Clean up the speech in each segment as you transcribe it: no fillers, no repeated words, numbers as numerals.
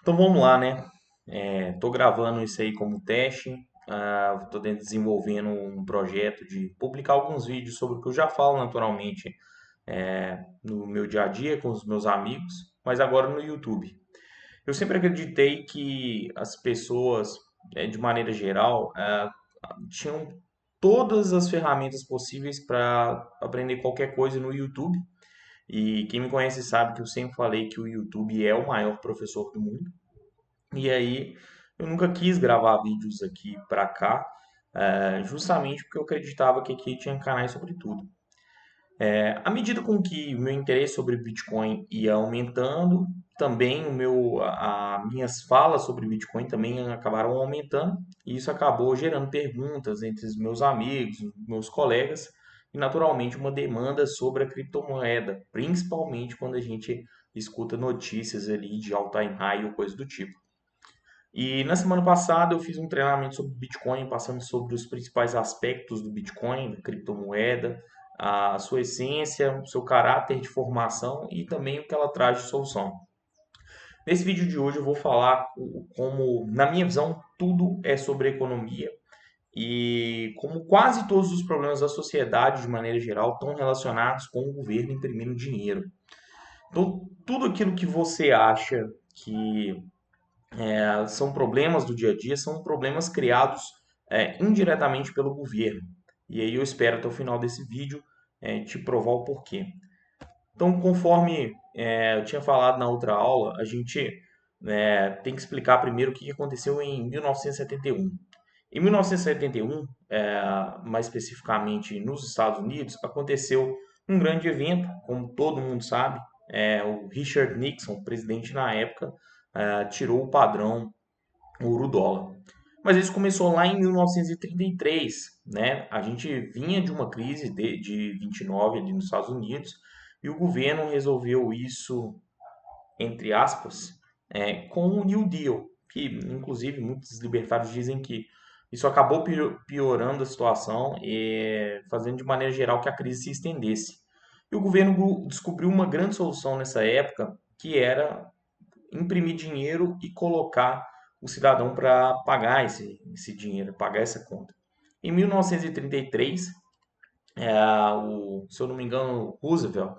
Então vamos lá, né? Tô gravando isso aí como teste. Tô desenvolvendo um projeto de publicar alguns vídeos sobre o que eu já falo naturalmente no meu dia a dia com os meus amigos, mas agora no YouTube. Eu sempre acreditei que as pessoas, de maneira geral, tinham todas as ferramentas possíveis para aprender qualquer coisa no YouTube. E quem me conhece sabe que eu sempre falei que o YouTube é o maior professor do mundo. E aí eu nunca quis gravar vídeos aqui pra cá, justamente porque eu acreditava que aqui tinha canais sobre tudo. À medida com que o meu interesse sobre Bitcoin ia aumentando, também minhas falas sobre Bitcoin também acabaram aumentando, e isso acabou gerando perguntas entre os meus amigos, meus colegas, e naturalmente uma demanda sobre a criptomoeda, principalmente quando a gente escuta notícias ali de all-time high ou coisa do tipo. E na semana passada eu fiz um treinamento sobre Bitcoin, passando sobre os principais aspectos do Bitcoin, da criptomoeda, a sua essência, o seu caráter de formação e também o que ela traz de solução. Nesse vídeo de hoje eu vou falar como, na minha visão, tudo é sobre economia e como quase todos os problemas da sociedade, de maneira geral, estão relacionados com o governo imprimindo dinheiro. Então, tudo aquilo que você acha que são problemas do dia a dia, são problemas criados indiretamente pelo governo. E aí eu espero até o final desse vídeo te provar o porquê. Então, conforme eu tinha falado na outra aula, a gente tem que explicar primeiro o que aconteceu em 1971. Em 1971, mais especificamente nos Estados Unidos, aconteceu um grande evento, como todo mundo sabe. O Richard Nixon, presidente na época, tirou o padrão euro-dólar. Mas isso começou lá em 1933, né? A gente vinha de uma crise de 29 ali nos Estados Unidos e o governo resolveu isso, entre aspas, com o New Deal, que inclusive muitos libertários dizem que isso acabou piorando a situação e fazendo de maneira geral que a crise se estendesse. E o governo descobriu uma grande solução nessa época, que era imprimir dinheiro e colocar o cidadão para pagar esse dinheiro, pagar essa conta. Em 1933, se eu não me engano, Roosevelt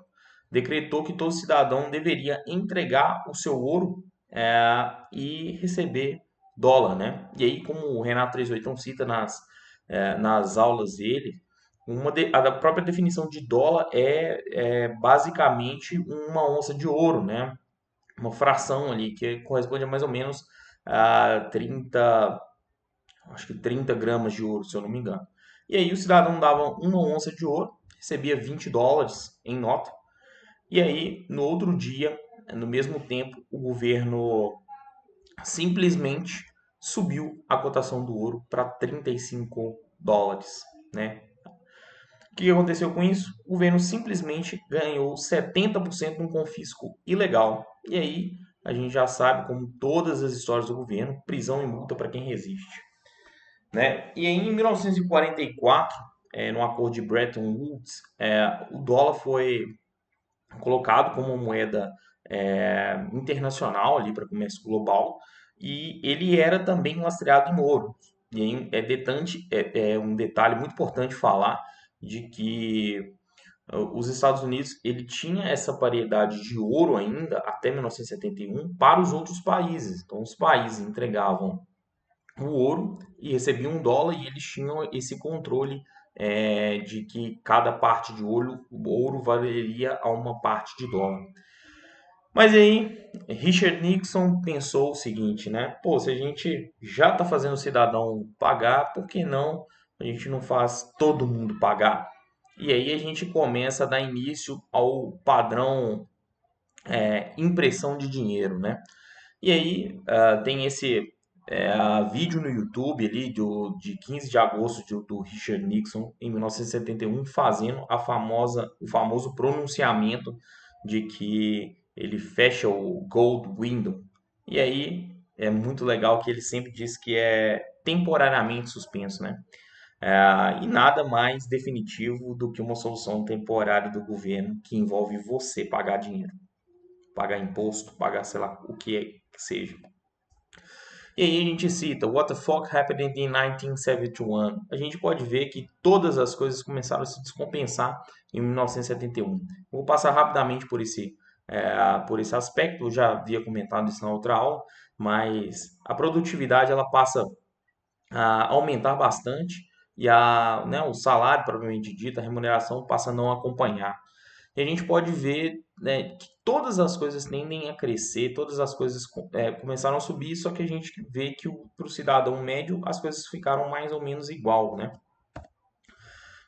decretou que todo cidadão deveria entregar o seu ouro e receber dólar, né? E aí, como o Renato 38 cita nas aulas dele, a própria definição de dólar é basicamente uma onça de ouro, né? Uma fração ali que corresponde a mais ou menos a 30, acho que 30 gramas de ouro, se eu não me engano. E aí o cidadão dava uma onça de ouro, recebia 20 dólares em nota, e aí no outro dia, no mesmo tempo, o governo simplesmente subiu a cotação do ouro para 35 dólares, né? O que aconteceu com isso? O governo simplesmente ganhou 70% de um confisco ilegal. E aí a gente já sabe, como todas as histórias do governo, prisão e multa para quem resiste. Né? E aí, em 1944, no acordo de Bretton Woods, o dólar foi colocado como uma moeda internacional ali para comércio global e ele era também lastreado em ouro. E aí é um detalhe muito importante falar de que os Estados Unidos ele tinha essa paridade de ouro ainda até 1971 para os outros países. Então os países entregavam o ouro e recebiam um dólar e eles tinham esse controle de que cada parte de ouro valeria a uma parte de dólar. Mas aí, Richard Nixon pensou o seguinte, né? Pô, se a gente já está fazendo o cidadão pagar, por que não a gente não faz todo mundo pagar? E aí a gente começa a dar início ao padrão impressão de dinheiro, né? E aí tem esse vídeo no YouTube ali de 15 de agosto do Richard Nixon em 1971 fazendo o famoso pronunciamento de que ele fecha o Gold Window. E aí é muito legal que ele sempre diz que é temporariamente suspenso, né? E nada mais definitivo do que uma solução temporária do governo que envolve você pagar dinheiro, pagar imposto, pagar sei lá o que que seja. E aí a gente cita What the fuck happened in 1971? A gente pode ver que todas as coisas começaram a se descompensar em 1971. Vou passar rapidamente por esse aspecto, eu já havia comentado isso na outra aula, mas a produtividade ela passa a aumentar bastante e o salário, provavelmente dito, a remuneração passa a não acompanhar. E a gente pode ver, né, que todas as coisas tendem a crescer, todas as coisas começaram a subir, só que a gente vê que para o cidadão médio as coisas ficaram mais ou menos igual, né?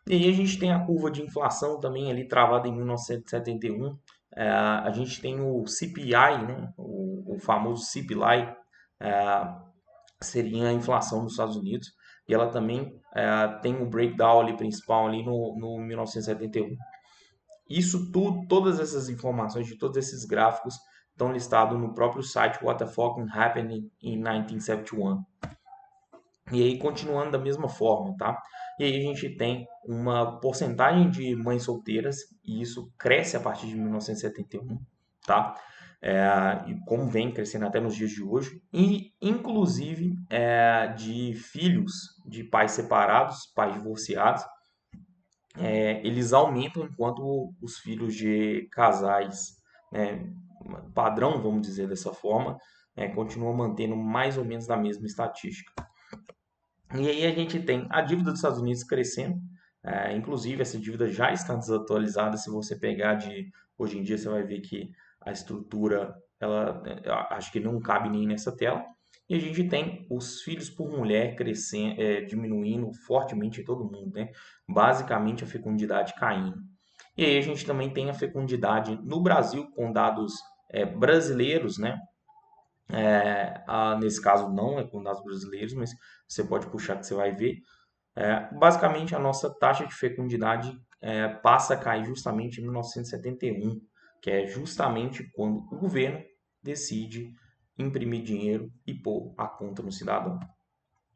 E aí a gente tem a curva de inflação também ali travada em 1971. A gente tem o CPI, né, o famoso CPI, é, seria a inflação nos Estados Unidos, e ela também tem um breakdown ali principal ali no 1971. Isso tudo, todas essas informações de todos esses gráficos estão listados no próprio site What the Fuck Happened in 1971. E aí, continuando da mesma forma, tá? E aí a gente tem uma porcentagem de mães solteiras, e isso cresce a partir de 1971, tá? E como vem crescendo até nos dias de hoje, e inclusive de filhos de pais separados, pais divorciados, eles aumentam enquanto os filhos de casais, né, padrão, vamos dizer dessa forma, continuam mantendo mais ou menos na mesma estatística. E aí a gente tem a dívida dos Estados Unidos crescendo, inclusive essa dívida já está desatualizada. Se você pegar de hoje em dia, você vai ver que a estrutura, ela acho que não cabe nem nessa tela. E a gente tem os filhos por mulher crescendo, diminuindo fortemente em todo mundo, né? Basicamente a fecundidade caindo. E aí a gente também tem a fecundidade no Brasil com dados brasileiros, né? Nesse caso não é com dados brasileiros, mas você pode puxar que você vai ver. Basicamente, a nossa taxa de fecundidade passa a cair justamente em 1971, que é justamente quando o governo decide imprimir dinheiro e pôr a conta no cidadão.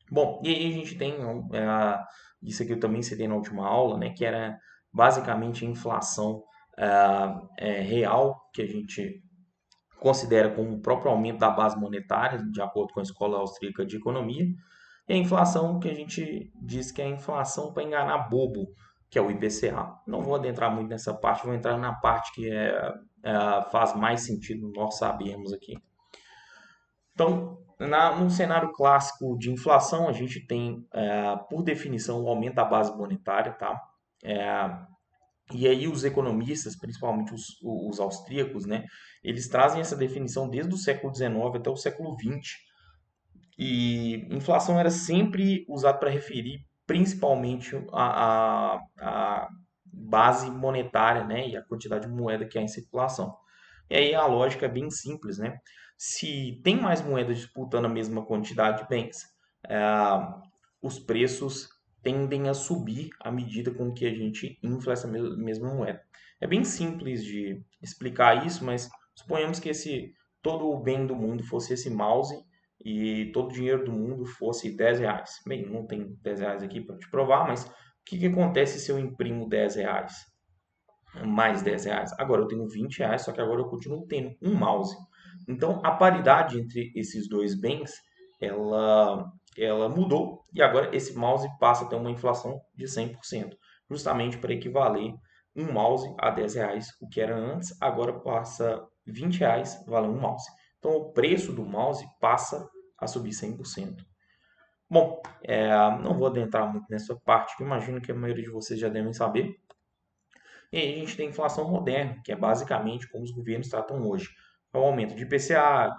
Bom, e aí a gente tem isso aqui eu também citei na última aula, né, que era basicamente a inflação real, que a gente considera como o próprio aumento da base monetária, de acordo com a Escola Austríaca de Economia, e a inflação que a gente diz que é a inflação para enganar bobo, que é o IPCA. Não vou adentrar muito nessa parte, vou entrar na parte que faz mais sentido, nós sabemos aqui. Então, no cenário clássico de inflação, a gente tem, por definição, o aumento da base monetária, tá? E aí os economistas, principalmente os austríacos, né, eles trazem essa definição desde o século XIX até o século XX. E inflação era sempre usado para referir principalmente a base monetária, né, e a quantidade de moeda que há em circulação. E aí a lógica é bem simples, né? Se tem mais moedas disputando a mesma quantidade de bens, os preços tendem a subir à medida com que a gente infla essa mesma moeda. É bem simples de explicar isso, mas suponhamos que todo o bem do mundo fosse esse mouse e todo o dinheiro do mundo fosse R$ 10. Bem, não tem R$ 10 aqui para te provar, mas o que acontece se eu imprimo R$ 10? Mais R$ 10. Agora eu tenho R$ 20, só que agora eu continuo tendo um mouse. Então a paridade entre esses dois bens, ela mudou e agora esse mouse passa a ter uma inflação de 100%, justamente para equivaler um mouse a R$ 10, o que era antes, agora passa R$ 20, vale um mouse. Então o preço do mouse passa a subir 100%. Bom, não vou adentrar muito nessa parte, que imagino que a maioria de vocês já devem saber. E aí a gente tem a inflação moderna, que é basicamente como os governos tratam hoje. É o aumento de IPCA,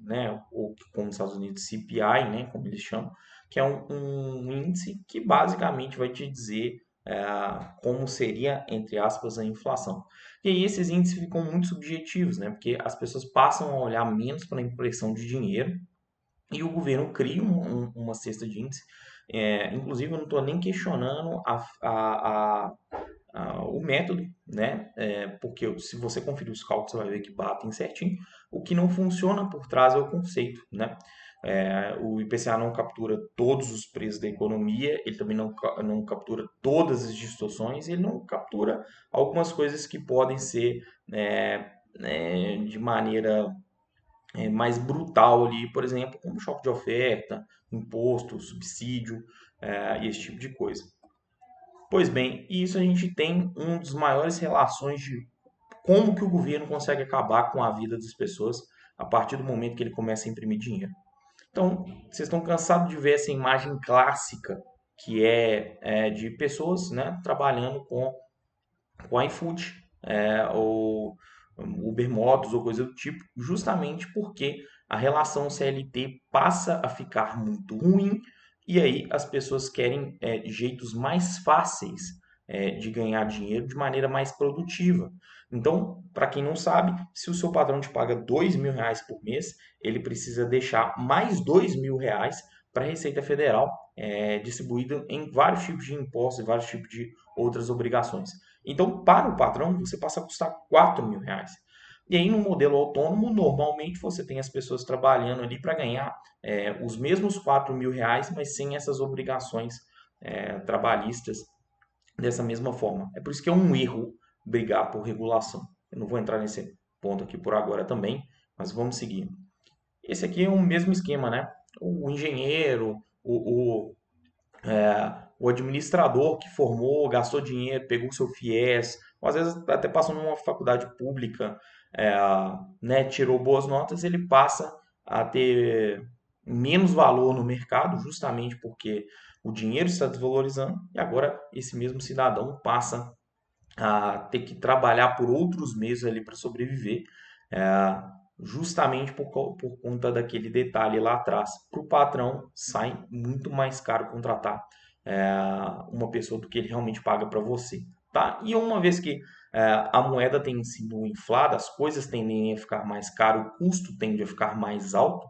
né, ou como nos Estados Unidos CPI, né, como eles chamam, que é um índice que basicamente vai te dizer como seria, entre aspas, a inflação. E aí esses índices ficam muito subjetivos, né, porque as pessoas passam a olhar menos para a impressão de dinheiro e o governo cria uma cesta de índice. Inclusive, eu não estou nem questionando o método, né? Porque se você conferir os cálculos, você vai ver que batem certinho. O que não funciona por trás é o conceito, né? O IPCA não captura todos os preços da economia, ele também não captura todas as distorções, ele não captura algumas coisas que podem ser de maneira mais brutal ali, por exemplo, como choque de oferta, imposto, subsídio, e esse tipo de coisa. Pois bem, isso a gente tem um dos maiores relações de como que o governo consegue acabar com a vida das pessoas a partir do momento que ele começa a imprimir dinheiro. Então, vocês estão cansados de ver essa imagem clássica que é de pessoas, né, trabalhando com iFood, ou Uber Motos ou coisa do tipo, justamente porque a relação CLT passa a ficar muito ruim e aí as pessoas querem jeitos mais fáceis de ganhar dinheiro de maneira mais produtiva. Então, para quem não sabe, se o seu patrão te paga R$ 2.000 por mês, ele precisa deixar mais R$ 2.000 para a Receita Federal, distribuída em vários tipos de impostos e vários tipos de outras obrigações. Então, para o patrão, você passa a custar R$ 4.000. E aí, no modelo autônomo, normalmente você tem as pessoas trabalhando ali para ganhar os mesmos R$ 4.000, mas sem essas obrigações trabalhistas dessa mesma forma. É por isso que é um erro brigar por regulação. Eu não vou entrar nesse ponto aqui por agora também, mas vamos seguir. Esse aqui é o mesmo esquema, né? O engenheiro, o administrador que formou, gastou dinheiro, pegou o seu FIES, ou às vezes até passou numa faculdade pública, é, né, tirou boas notas, ele passa a ter menos valor no mercado, justamente porque o dinheiro está desvalorizando, e agora esse mesmo cidadão passa a ter que trabalhar por outros meses ali para sobreviver, é, justamente por conta daquele detalhe lá atrás. Para o patrão, sai muito mais caro contratar é, uma pessoa do que ele realmente paga para você. Tá? E uma vez que a moeda tem sido inflada, as coisas tendem a ficar mais caro, o custo tende a ficar mais alto,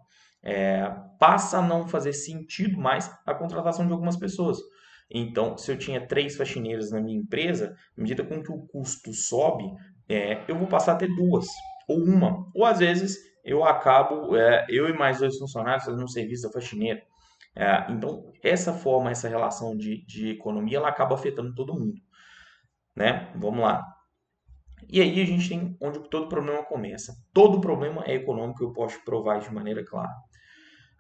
passa a não fazer sentido mais a contratação de algumas pessoas. Então, se eu tinha 3 faxineiras na minha empresa, à medida com que o custo sobe, eu vou passar a ter 2, ou uma. Ou às vezes eu acabo, eu e mais 2 funcionários fazendo um serviço da faxineira. Então, essa forma, essa relação de economia, ela acaba afetando todo mundo, né? Vamos lá. E aí a gente tem onde todo problema começa. Todo problema é econômico, eu posso provar de maneira clara.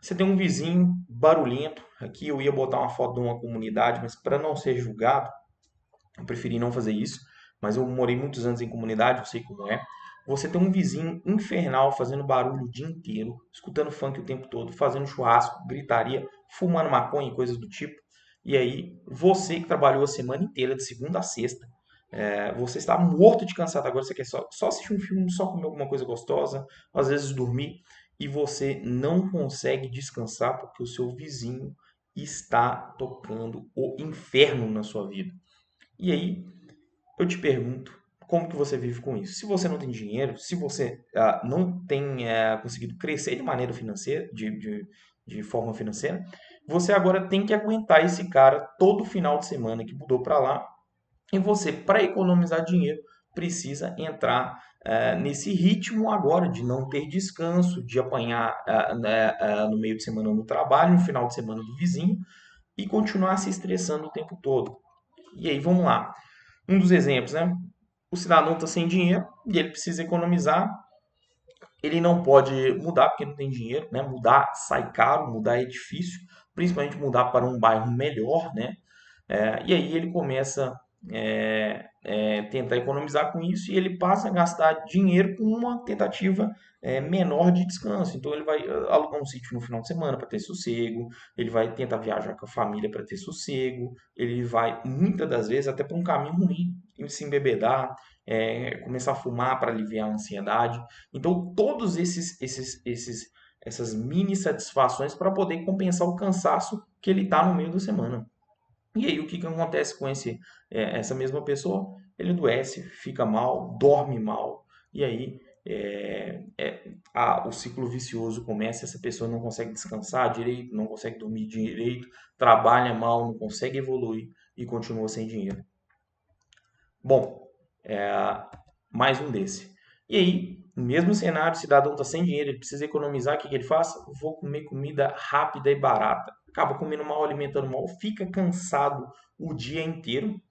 Você tem um vizinho barulhento. Aqui eu ia botar uma foto de uma comunidade, mas para não ser julgado, eu preferi não fazer isso. Mas eu morei muitos anos em comunidade, eu sei como é. Você tem um vizinho infernal fazendo barulho o dia inteiro, escutando funk o tempo todo, fazendo churrasco, gritaria, fumando maconha e coisas do tipo. E aí, você que trabalhou a semana inteira, de segunda a sexta, você está morto de cansado agora, você quer só assistir um filme, só comer alguma coisa gostosa, às vezes dormir, e você não consegue descansar porque o seu vizinho está tocando o inferno na sua vida. E aí, eu te pergunto, como que você vive com isso? Se você não tem dinheiro, se você não tem conseguido crescer de maneira financeira, de forma financeira, você agora tem que aguentar esse cara todo final de semana que mudou para lá e você, para economizar dinheiro, precisa entrar nesse ritmo agora de não ter descanso, de apanhar né, no meio de semana no trabalho, no final de semana do vizinho e continuar se estressando o tempo todo. E aí, vamos lá. Um dos exemplos, né? O cidadão está sem dinheiro e ele precisa economizar. Ele não pode mudar porque não tem dinheiro, né? Mudar sai caro, mudar é difícil, principalmente mudar para um bairro melhor, né? E aí ele começa tentar economizar com isso e ele passa a gastar dinheiro com uma tentativa menor de descanso. Então ele vai alugar um sítio no final de semana para ter sossego, ele vai tentar viajar com a família para ter sossego, ele vai muitas das vezes até para um caminho ruim, se embebedar, começar a fumar para aliviar a ansiedade. Então todos essas mini satisfações para poder compensar o cansaço que ele está no meio da semana. E aí, o que que acontece com essa mesma pessoa? Ele adoece, fica mal, dorme mal, e aí o ciclo vicioso começa. Essa pessoa não consegue descansar direito, não consegue dormir direito, trabalha mal, não consegue evoluir e continua sem dinheiro. Bom, mais um desse. E aí, no mesmo cenário, o cidadão está sem dinheiro, ele precisa economizar, o que que ele faz? Vou comer comida rápida e barata. Acaba comendo mal, alimentando mal, fica cansado o dia inteiro,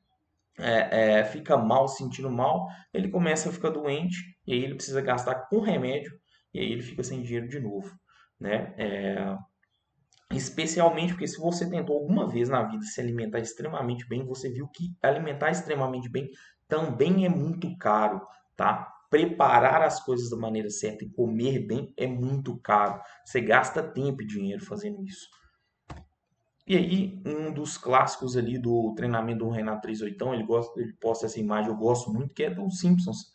fica mal, sentindo mal, ele começa a ficar doente, e aí ele precisa gastar com remédio, e aí ele fica sem dinheiro de novo, né? Especialmente porque se você tentou alguma vez na vida se alimentar extremamente bem, você viu que alimentar extremamente bem também é muito caro, tá? Preparar as coisas da maneira certa e comer bem é muito caro. Você gasta tempo e dinheiro fazendo isso. E aí, um dos clássicos ali do treinamento do Renato 38, ele posta essa imagem, eu gosto muito, que é dos Simpsons,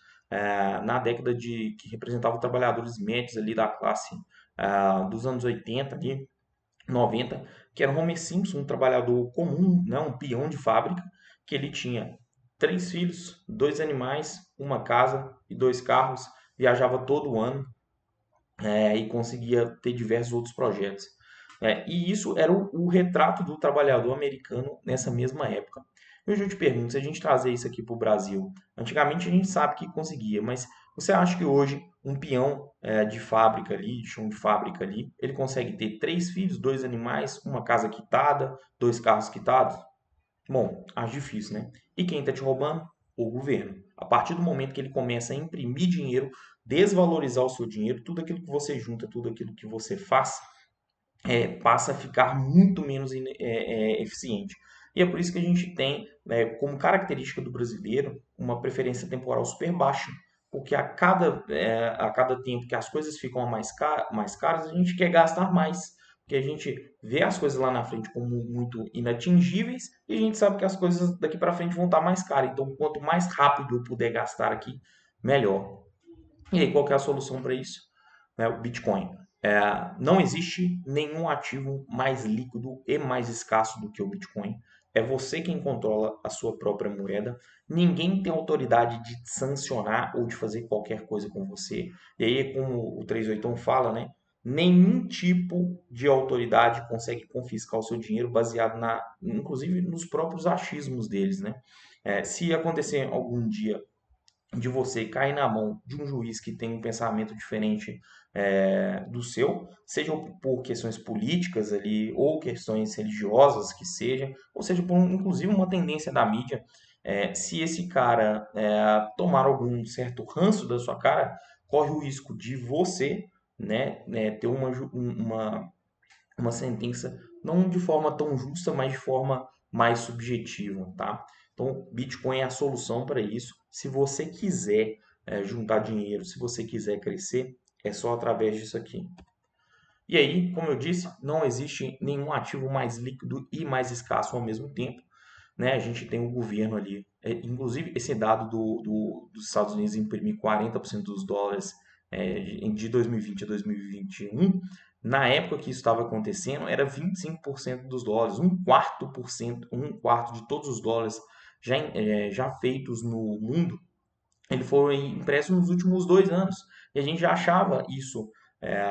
na década que representava os trabalhadores médios ali da classe dos anos 80 ali, 90, que era o Homer Simpson, um trabalhador comum, né, um peão de fábrica, que ele tinha 3 filhos, 2 animais, uma casa e 2 carros, viajava todo ano e conseguia ter diversos outros projetos. E isso era o retrato do trabalhador americano nessa mesma época. Eu te pergunto, se a gente trazer isso aqui para o Brasil, antigamente a gente sabe que conseguia, mas você acha que hoje um peão de fábrica ali, de chão de fábrica ali, ele consegue ter 3 filhos, 2 animais, uma casa quitada, 2 carros quitados? Bom, acho difícil, né? E quem está te roubando? O governo. A partir do momento que ele começa a imprimir dinheiro, desvalorizar o seu dinheiro, tudo aquilo que você junta, tudo aquilo que você faz, passa a ficar muito menos eficiente. E é por isso que a gente tem, né, como característica do brasileiro, uma preferência temporal super baixa. Porque a cada tempo que as coisas ficam mais caras, a gente quer gastar mais. Porque a gente vê as coisas lá na frente como muito inatingíveis e a gente sabe que as coisas daqui para frente vão estar mais caras. Então, quanto mais rápido eu puder gastar aqui, melhor. E aí, qual que é a solução para isso? O Bitcoin. Não existe nenhum ativo mais líquido e mais escasso do que o Bitcoin. É você quem controla a sua própria moeda. Ninguém tem autoridade de sancionar ou de fazer qualquer coisa com você. E aí, como o 381 fala, né? Nenhum tipo de autoridade consegue confiscar o seu dinheiro baseado inclusive nos próprios achismos deles, né? Se acontecer algum dia de você cair na mão de um juiz que tem um pensamento diferente do seu, seja por questões políticas ali, ou questões religiosas que seja, ou seja por inclusive uma tendência da mídia, se esse cara tomar algum certo ranço da sua cara, corre o risco de você ter uma sentença não de forma tão justa, mas de forma mais subjetiva, tá? Então, Bitcoin é a solução para isso. Se você quiser juntar dinheiro, se você quiser crescer, é só através disso aqui. E aí, como eu disse, não existe nenhum ativo mais líquido e mais escasso ao mesmo tempo, né? A gente tem o governo ali. Inclusive, esse dado dos Estados Unidos imprimir 40% dos dólares de 2020 a 2021, na época que isso estava acontecendo, era 25% dos dólares, um quarto de todos os dólares já feitos no mundo, ele foi impresso nos últimos 2 anos. E a gente já achava isso é,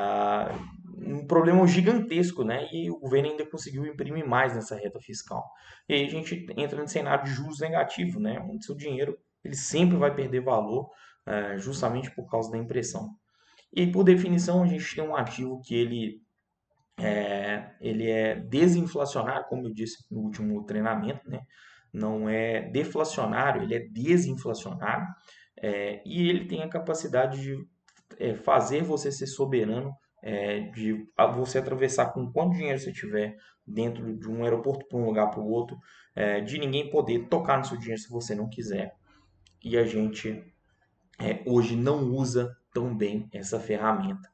um problema gigantesco, né? E o governo ainda conseguiu imprimir mais nessa reta fiscal. E aí a gente entra no cenário de juros negativos, né? Onde seu dinheiro ele sempre vai perder valor justamente por causa da impressão. E por definição a gente tem um ativo que ele é desinflacionário, como eu disse no último treinamento, né? Não é deflacionário, ele é desinflacionário. E ele tem a capacidade de fazer você ser soberano, de você atravessar com quanto dinheiro você tiver dentro de um aeroporto para um lugar para o outro, de ninguém poder tocar no seu dinheiro se você não quiser. E a gente hoje não usa tão bem essa ferramenta.